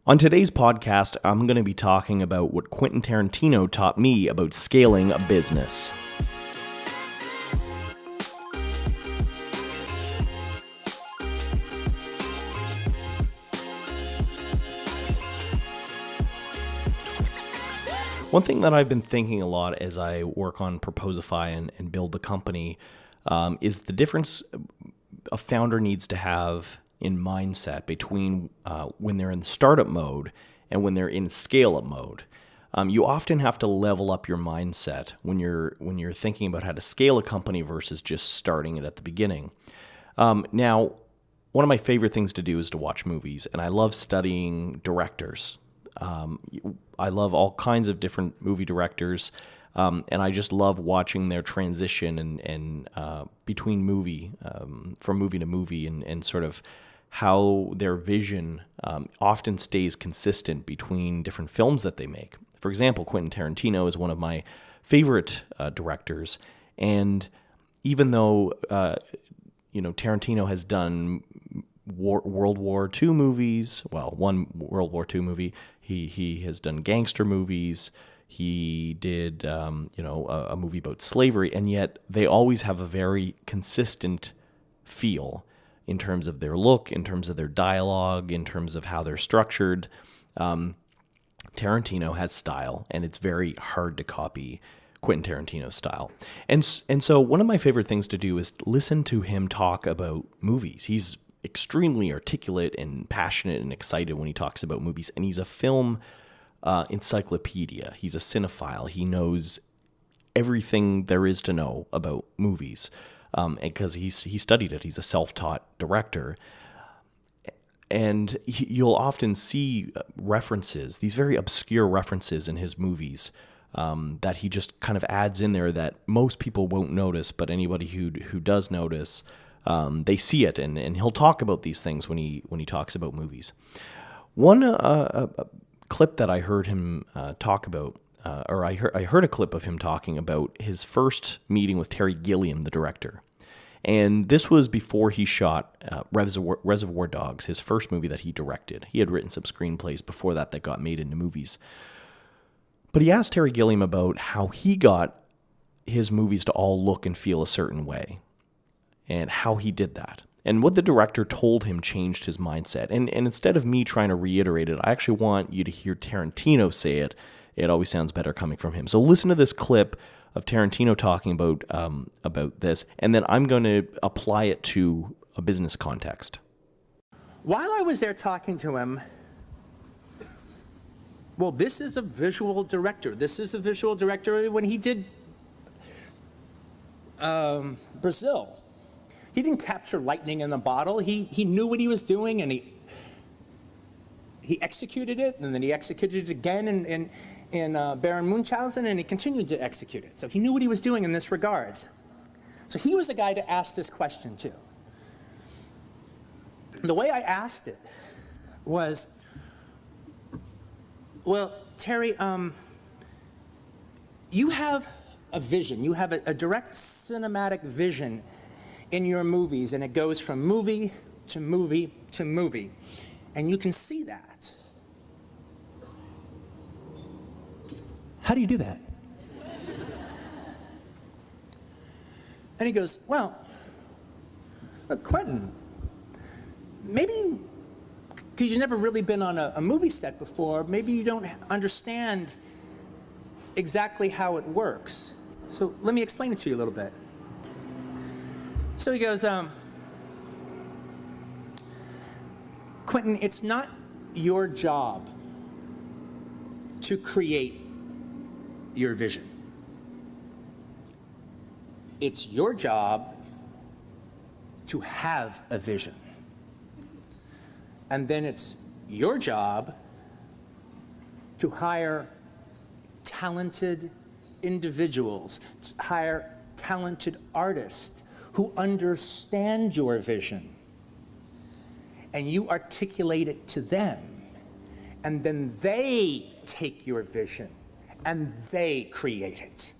On today's podcast, I'm going to be talking about what Quentin Tarantino taught me about scaling a business. One thing that I've been thinking a lot as I work on Proposify and build the company is the difference a founder needs to have in mindset between when they're in startup mode and when they're in scale-up mode. You often have to level up your mindset when you're thinking about how to scale a company versus just starting it at the beginning. Now, one of my favorite things to do is to watch movies, and I love studying directors. I love all kinds of different movie directors, and I just love watching their transition and between movie, from movie to movie, and sort of how their vision often stays consistent between different films that they make. For example, Quentin Tarantino is one of my favorite directors, and even though Tarantino has done World War II movies, one World War II movie, he has done gangster movies. He did a movie about slavery, and yet they always have a very consistent feel in terms of their look, in terms of their dialogue, in terms of how they're structured. Tarantino has style, and it's very hard to copy Quentin Tarantino's style. And so one of my favorite things to do is listen to him talk about movies. He's extremely articulate and passionate and excited when he talks about movies, and he's a film encyclopedia. He's a cinephile. He knows everything there is to know about movies. Because he studied it. He's a self-taught director. And you'll often see references, these very obscure references in his movies that he just kind of adds in there that most people won't notice, but anybody who does notice, they see it, and he'll talk about these things when he talks about movies. One clip that I heard him talk about, I heard a clip of him talking about his first meeting with Gilliam, the director. And this was before he shot Reservoir Dogs, his first movie that he directed. He had written some screenplays before that got made into movies. But he asked Gilliam about how he got his movies to all look and feel a certain way, and how he did that. And what the director told him changed his mindset. And instead of me trying to reiterate it, I actually want you to hear Tarantino say it. It always sounds better coming from him. So listen to this clip of Tarantino talking about this, and then I'm going to apply it to a business context. While I was there talking to him, this is a visual director. This is a visual director. When he did Brazil, he didn't capture lightning in the bottle. He knew what he was doing, and he executed it, and then he executed it again in Baron Munchausen, and he continued to execute it. So he knew what he was doing in this regards. So he was the guy to ask this question too. The way I asked it was, Terry, you have a vision. You have a direct cinematic vision in your movies, and it goes from movie to movie to movie. And you can see that. How do you do that? And he goes, look, Quentin, maybe because you've never really been on a movie set before, maybe you don't understand exactly how it works. So let me explain it to you a little bit. So he goes, Quentin, it's not your job to create your vision. It's your job to have a vision. And then it's your job to hire talented individuals, to hire talented artists who understand your vision. And you articulate it to them. And then they take your vision and they create it.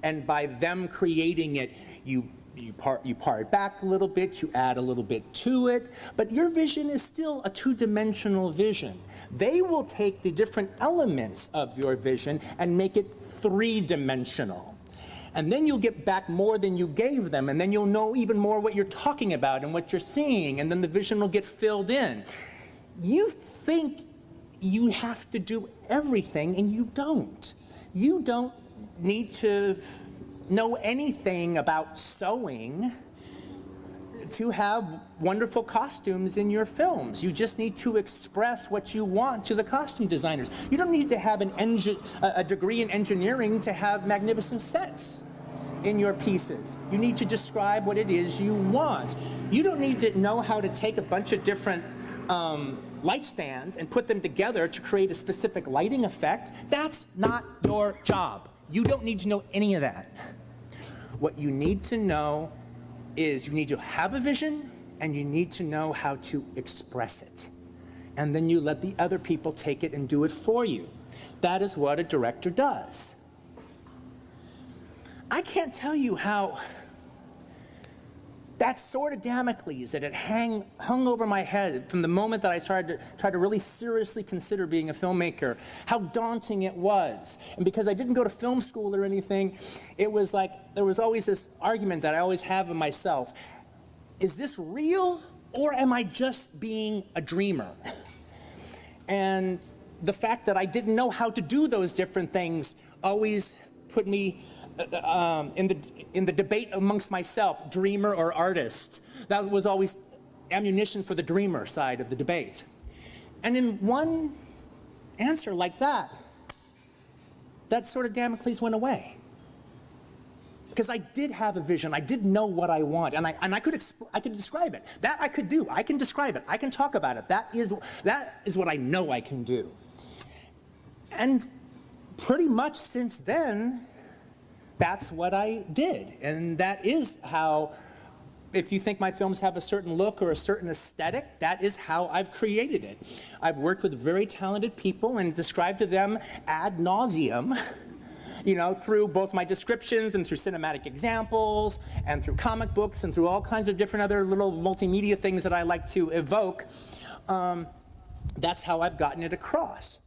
And by them creating it, you part it back a little bit, you add a little bit to it, but your vision is still a two-dimensional vision. They will take the different elements of your vision and make it three-dimensional. And then you'll get back more than you gave them, and then you'll know even more what you're talking about and what you're seeing, and then the vision will get filled in. You think you have to do everything, and you don't. You don't need to know anything about sewing to have wonderful costumes in your films. You just need to express what you want to the costume designers. You don't need to have a degree in engineering to have magnificent sets in your pieces. You need to describe what it is you want. You don't need to know how to take a bunch of different light stands and put them together to create a specific lighting effect. That's not your job. You don't need to know any of that. What you need to know is you need to have a vision and you need to know how to express it. And then you let the other people take it and do it for you. That is what a director does. I can't tell you how that sword of Damocles that hung over my head from the moment that I started to try to really seriously consider being a filmmaker, how daunting it was. And because I didn't go to film school or anything, it was like there was always this argument that I always have in myself. Is this real or am I just being a dreamer? And the fact that I didn't know how to do those different things always put me in the debate amongst myself, dreamer or artist. That was always ammunition for the dreamer side of the debate. And in one answer like that, that sort of Damocles went away. Because I did have a vision, I did know what I want, and I could describe it. That I could do, I can describe it, I can talk about it. That is what I know I can do. And pretty much since then, that's what I did. And that is how, if you think my films have a certain look or a certain aesthetic, that is how I've created it. I've worked with very talented people and described to them ad nauseum, through both my descriptions and through cinematic examples and through comic books and through all kinds of different other little multimedia things that I like to evoke. That's how I've gotten it across.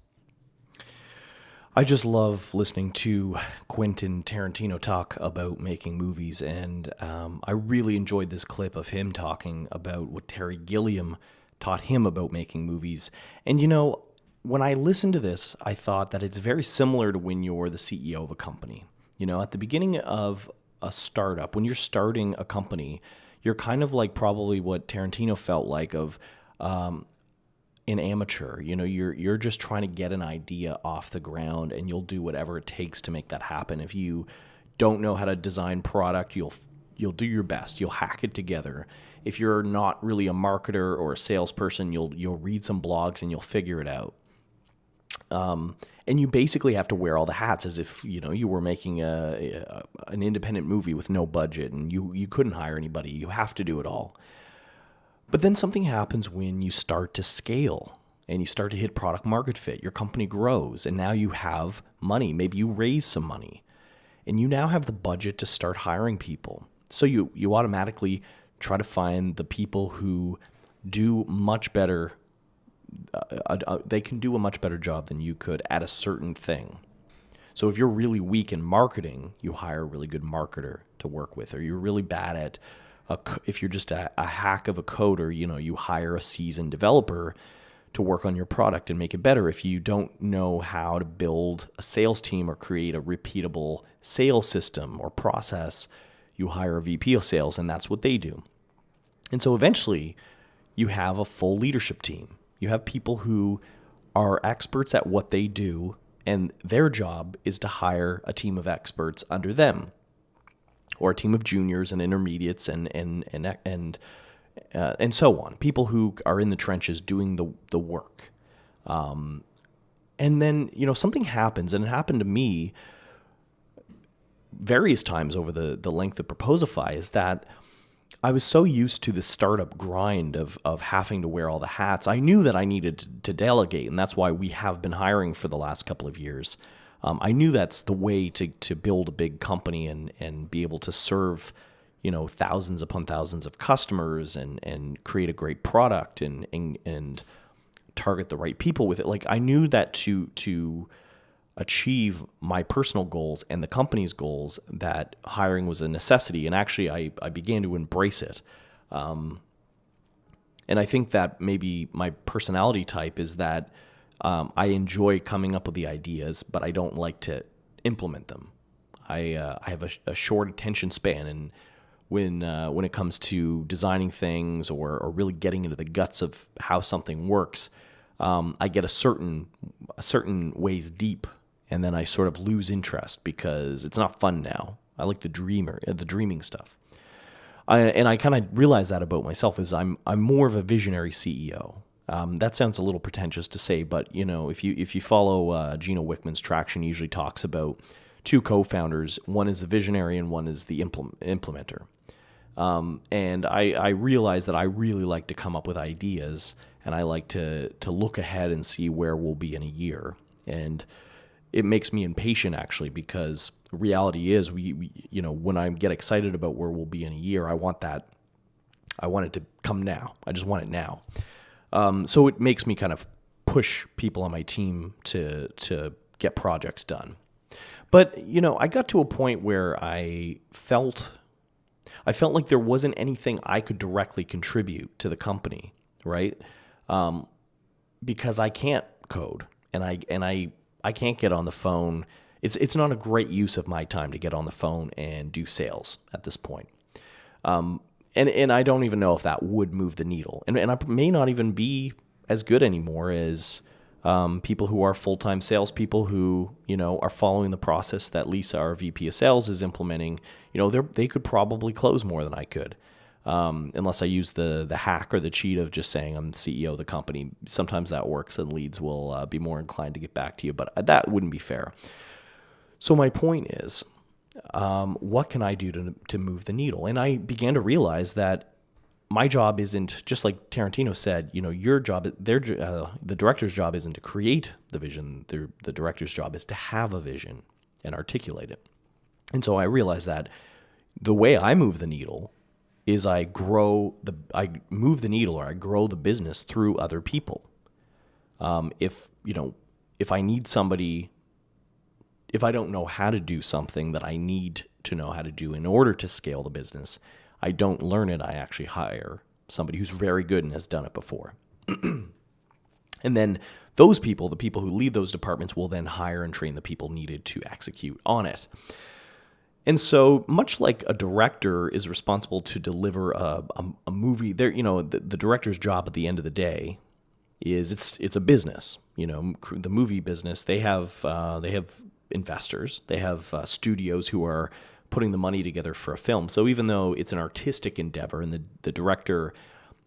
I just love listening to Quentin Tarantino talk about making movies, and I really enjoyed this clip of him talking about what Terry Gilliam taught him about making movies. And when I listened to this, I thought that it's very similar to when you're the CEO of a company. At the beginning of a startup, when you're starting a company, you're kind of like probably what Tarantino felt like of an amateur. You're just trying to get an idea off the ground, and you'll do whatever it takes to make that happen. If you don't know how to design product, you'll do your best. You'll hack it together. If you're not really a marketer or a salesperson, you'll read some blogs and you'll figure it out. And you basically have to wear all the hats as if you were making an independent movie with no budget, and you couldn't hire anybody. You have to do it all. But then something happens when you start to scale and you start to hit product market fit. Your company grows, and now you have money. Maybe you raise some money, and you now have the budget to start hiring people. So you automatically try to find the people who do much better. They can do a much better job than you could at a certain thing. So if you're really weak in marketing, you hire a really good marketer to work with. Or you're really bad at if you're just a hack of a coder, you hire a seasoned developer to work on your product and make it better. If you don't know how to build a sales team or create a repeatable sales system or process, you hire a VP of sales, and that's what they do. And so eventually you have a full leadership team. You have people who are experts at what they do, and their job is to hire a team of experts under them, or a team of juniors and intermediates and so on. People who are in the trenches doing the work. And then, something happens, and it happened to me various times over the length of Proposify, is that I was so used to the startup grind of having to wear all the hats. I knew that I needed to delegate, and that's why we have been hiring for the last couple of years. I knew that's the way to build a big company and be able to serve, thousands upon thousands of customers and create a great product and target the right people with it. Like I knew that to achieve my personal goals and the company's goals, that hiring was a necessity. And actually I began to embrace it. And I think that maybe my personality type is that I enjoy coming up with the ideas, but I don't like to implement them. I have a short attention span, and when it comes to designing things or really getting into the guts of how something works, I get a certain ways deep, and then I sort of lose interest because it's not fun now. I like the dreaming stuff. I kind of realize that about myself is I'm more of a visionary CEO. That sounds a little pretentious to say, but if you follow Gino Wickman's Traction, he usually talks about two co-founders. One is the visionary and one is the implementer. And I realize that I really like to come up with ideas, and I like to look ahead and see where we'll be in a year. And it makes me impatient, actually, because the reality is we when I get excited about where we'll be in a year, I want it to come now. I just want it now. So it makes me kind of push people on my team to get projects done. But, I got to a point where I felt like there wasn't anything I could directly contribute to the company, right? Because I can't code, and I can't get on the phone. It's not a great use of my time to get on the phone and do sales at this point. And I don't even know if that would move the needle. And I may not even be as good anymore as people who are full-time salespeople who, are following the process that Lisa, our VP of sales, is implementing. They could probably close more than I could, unless I use the hack or the cheat of just saying I'm the CEO of the company. Sometimes that works, and leads will be more inclined to get back to you, but that wouldn't be fair. So my point is, what can I do to move the needle? And I began to realize that my job isn't, just like Tarantino said, your job, the director's job isn't to create the vision. The director's job is to have a vision and articulate it. And so I realized that the way I move the needle is I move the needle, or I grow the business through other people. If I need somebody, if I don't know how to do something that I need to know how to do in order to scale the business, I don't learn it. I actually hire somebody who's very good and has done it before. And then those people, the people who lead those departments, will then hire and train the people needed to execute on it. And so much like a director is responsible to deliver a movie, the director's job at the end of the day is it's a business. The movie business, they have investors, they have studios who are putting the money together for a film. So even though it's an artistic endeavor, and the director,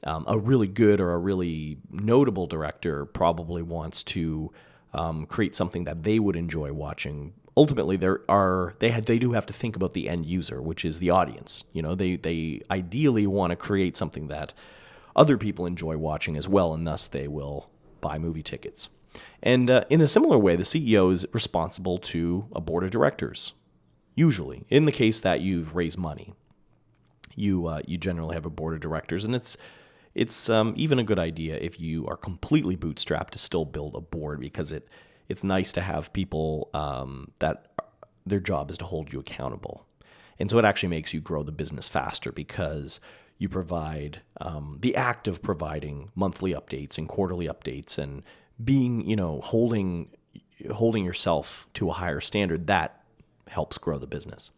a really good or a really notable director, probably wants to create something that they would enjoy watching, ultimately they do have to think about the end user, which is the audience. They ideally want to create something that other people enjoy watching as well, and thus they will buy movie tickets. And in a similar way, the CEO is responsible to a board of directors. Usually, in the case that you've raised money, you generally have a board of directors, and it's even a good idea if you are completely bootstrapped to still build a board, because it's nice to have people that their job is to hold you accountable. And so it actually makes you grow the business faster, because you provide the act of providing monthly updates and quarterly updates and being, holding yourself to a higher standard, that helps grow the business.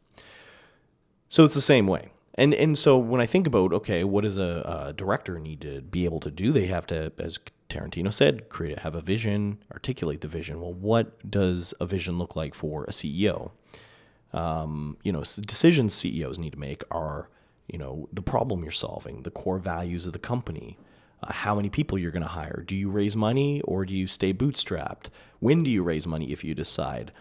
So it's the same way. And so when I think about, okay, what does a director need to be able to do? They have to, as Tarantino said, have a vision, articulate the vision. Well, what does a vision look like for a CEO? Decisions CEOs need to make are, the problem you're solving, the core values of the company, how many people you're going to hire. Do you raise money or do you stay bootstrapped? When do you raise money if you decide?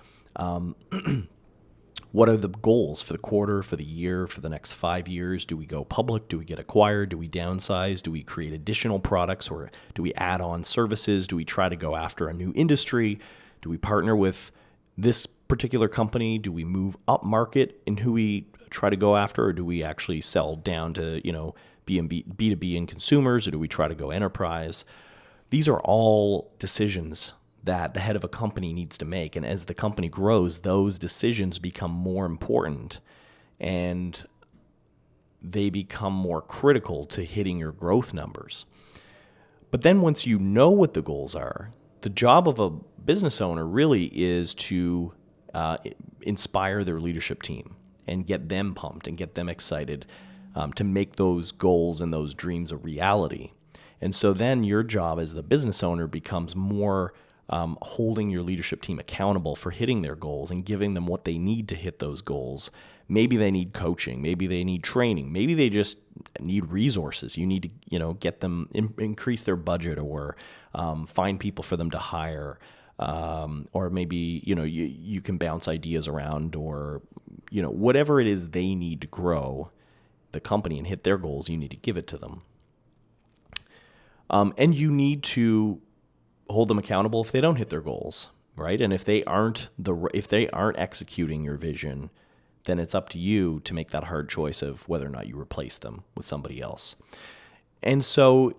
What are the goals for the quarter, for the year, for the next 5 years? Do we go public? Do we get acquired? Do we downsize? Do we create additional products, or do we add on services? Do we try to go after a new industry? Do we partner with this particular company? Do we move up market in who we try to go after, or do we actually sell down to, B2B and consumers, or do we try to go enterprise? These are all decisions that the head of a company needs to make. And as the company grows, those decisions become more important and they become more critical to hitting your growth numbers. But then once you know what the goals are, the job of a business owner really is to inspire their leadership team and get them pumped and get them excited to make those goals and those dreams a reality. And so then your job as the business owner becomes more holding your leadership team accountable for hitting their goals and giving them what they need to hit those goals. Maybe they need coaching, maybe they need training, maybe they just need resources. You need to, get them increase their budget or find people for them to hire. Or maybe, you can bounce ideas around or, whatever it is they need to grow the company and hit their goals, you need to give it to them. And you need to hold them accountable if they don't hit their goals, right? And if they aren't executing your vision, then it's up to you to make that hard choice of whether or not you replace them with somebody else. And so,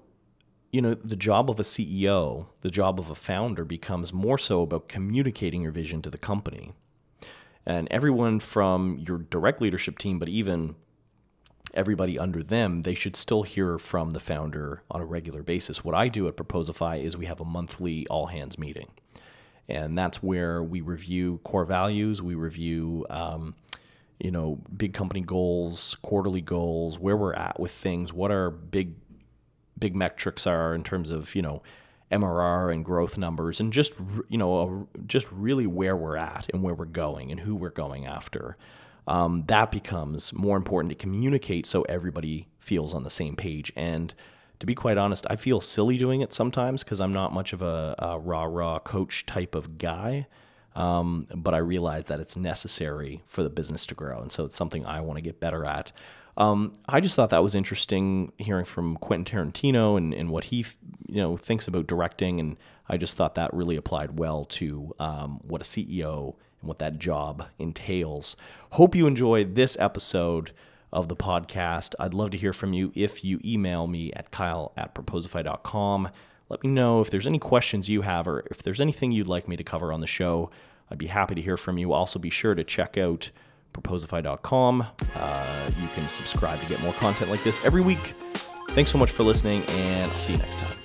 the job of a CEO, the job of a founder becomes more so about communicating your vision to the company. And everyone from your direct leadership team, but even everybody under them, they should still hear from the founder on a regular basis. What I do at Proposify is we have a monthly all-hands meeting. And that's where we review core values, we review big company goals, quarterly goals, where we're at with things, what our big metrics are in terms of, MRR and growth numbers, and just really where we're at and where we're going and who we're going after. That becomes more important to communicate so everybody feels on the same page. And to be quite honest, I feel silly doing it sometimes because I'm not much of a rah-rah coach type of guy. But I realize that it's necessary for the business to grow. And so it's something I want to get better at. I just thought that was interesting hearing from Quentin Tarantino and what he, thinks about directing. And I just thought that really applied well to what a CEO and what that job entails. Hope you enjoyed this episode of the podcast. I'd love to hear from you if you email me at kyle@proposify.com. Let me know if there's any questions you have or if there's anything you'd like me to cover on the show. I'd be happy to hear from you. Also, be sure to check out proposify.com. You can subscribe to get more content like this every week. Thanks so much for listening, and I'll see you next time.